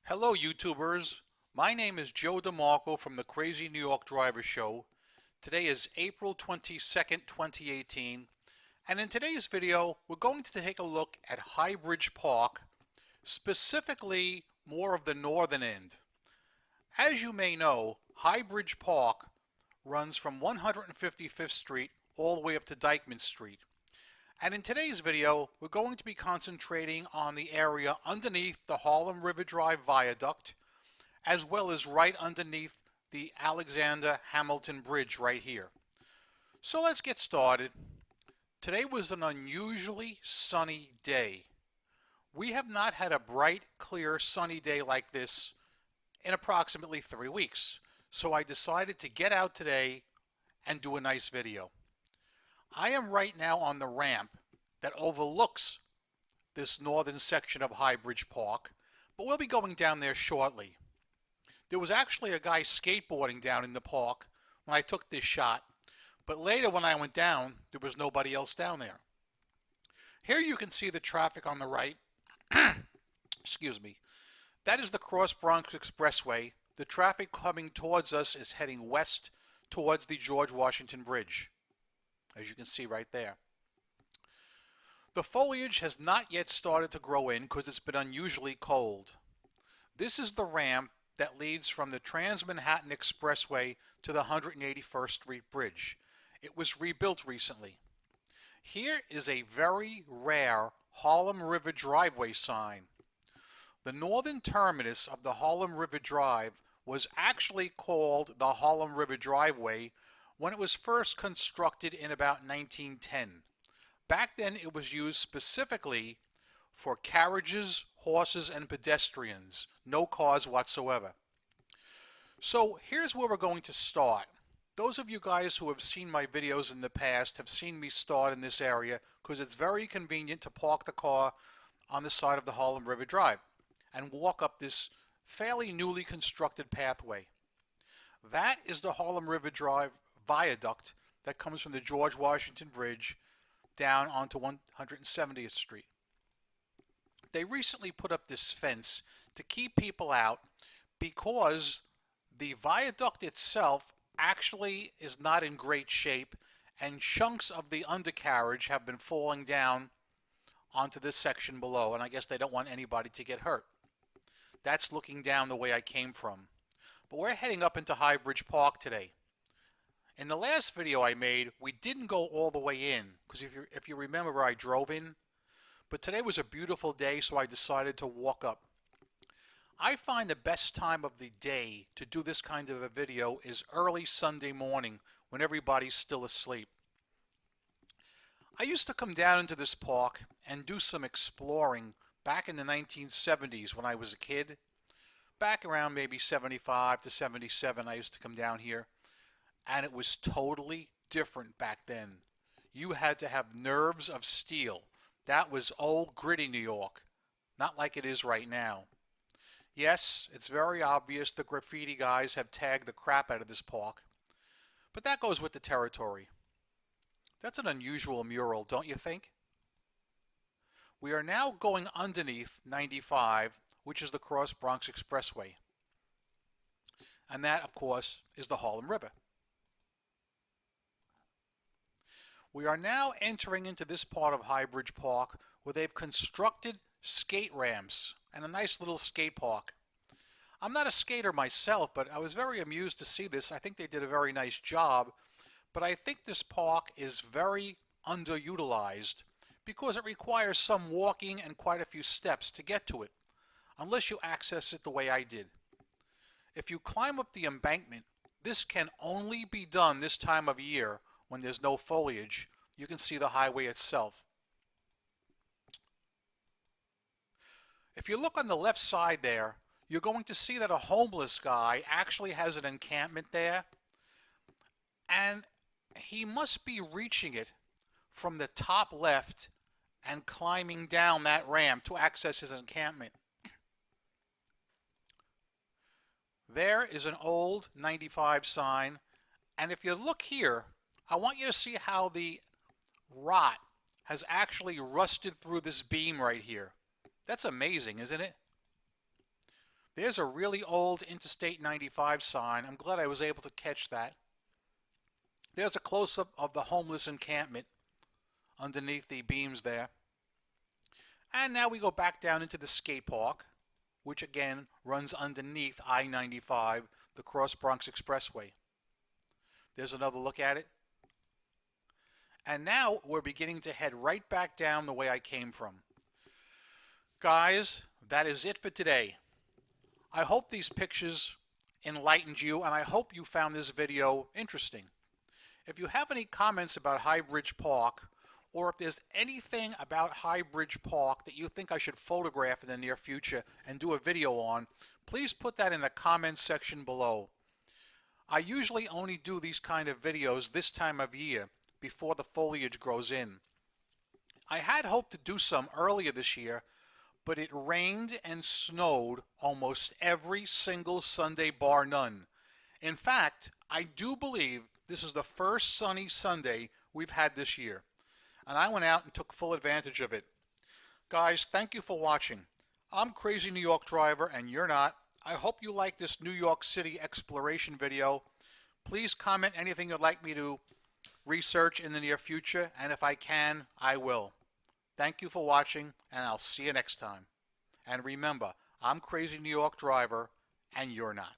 Hello YouTubers, my name is Joe DeMarco from the Crazy New York Driver Show. Today is April 22nd, 2018, and in today's video we're going to take a look at Highbridge Park, specifically more of the northern end. As you may know, Highbridge Park runs from 155th Street all the way up to Dyckman Street. And in today's video, we're going to be concentrating on the area underneath the Harlem River Drive Viaduct, as well as right underneath the Alexander Hamilton Bridge right here. So let's get started. Today was an unusually sunny day. We have not had a bright, clear, sunny day like this in approximately 3 weeks. So I decided to get out today and do a nice video. I am right now on the ramp that overlooks this northern section of Highbridge Park, but we'll be going down there shortly. There was actually a guy skateboarding down in the park when I took this shot, but later when I went down, there was nobody else down there. Here you can see the traffic on the right. Excuse me. That is the Cross Bronx Expressway. The traffic coming towards us is heading west towards the George Washington Bridge, as you can see right there. The foliage has not yet started to grow in because it's been unusually cold. This is the ramp that leads from the Trans-Manhattan Expressway to the 181st Street Bridge. It was rebuilt recently. Here is a very rare Harlem River driveway sign. The northern terminus of the Harlem River Drive was actually called the Harlem River Driveway when it was first constructed in about 1910. Back then it was used specifically for carriages, horses, and pedestrians, no cars whatsoever. So here's where we're going to start. Those of you guys who have seen my videos in the past have seen me start in this area because it's very convenient to park the car on the side of the Harlem River Drive and walk up this fairly newly constructed pathway. That is the Harlem River Drive Viaduct that comes from the George Washington Bridge down onto 170th Street. They recently put up this fence to keep people out because the viaduct itself actually is not in great shape and chunks of the undercarriage have been falling down onto this section below, and I guess they don't want anybody to get hurt. That's looking down the way I came from. But we're heading up into Highbridge Park today. In the last video I made, we didn't go all the way in, because if you remember, I drove in. But today was a beautiful day, so I decided to walk up. I find the best time of the day to do this kind of a video is early Sunday morning, when everybody's still asleep. I used to come down into this park and do some exploring back in the 1970s when I was a kid. Back around maybe 75 to 77, I used to come down here. And it was totally different back then. You had to have nerves of steel. That was old gritty New York, not like it is right now. Yes, it's very obvious the graffiti guys have tagged the crap out of this park, but that goes with the territory. That's an unusual mural, don't you think? We are now going underneath 95, which is the Cross Bronx Expressway. And that, of course, is the Harlem River. We are now entering into this part of Highbridge Park where they've constructed skate ramps and a nice little skate park. I'm not a skater myself, but I was very amused to see this. I think they did a very nice job, but I think this park is very underutilized because it requires some walking and quite a few steps to get to it, unless you access it the way I did. If you climb up the embankment, this can only be done this time of year when there's no foliage. You can see the highway itself. If you look on the left side there, you're going to see that a homeless guy actually has an encampment there, and he must be reaching it from the top left and climbing down that ramp to access his encampment. There is an old 95 sign, and if you look here, I want you to see how the rot has actually rusted through this beam right here. That's amazing, isn't it? There's a really old Interstate 95 sign. I'm glad I was able to catch that. There's a close-up of the homeless encampment underneath the beams there. And now we go back down into the skate park, which again runs underneath I-95, the Cross Bronx Expressway. There's another look at it. And now we're beginning to head right back down the way I came from. Guys, that is it for today. I hope these pictures enlightened you, and I hope you found this video interesting. If you have any comments about Highbridge Park, or if there's anything about Highbridge Park that you think I should photograph in the near future and do a video on, please put that in the comments section below. I usually only do these kind of videos this time of year, before the foliage grows in. I had hoped to do some earlier this year, but it rained and snowed almost every single Sunday bar none. In fact, I do believe this is the first sunny Sunday we've had this year, and I went out and took full advantage of it. Guys, thank you for watching. I'm Crazy New York Driver, and you're not. I hope you like this New York City exploration video. Please comment anything you'd like me to research in the near future, and if I can, I will. Thank you for watching, and I'll see you next time. And remember, I'm Crazy New York Driver, and you're not.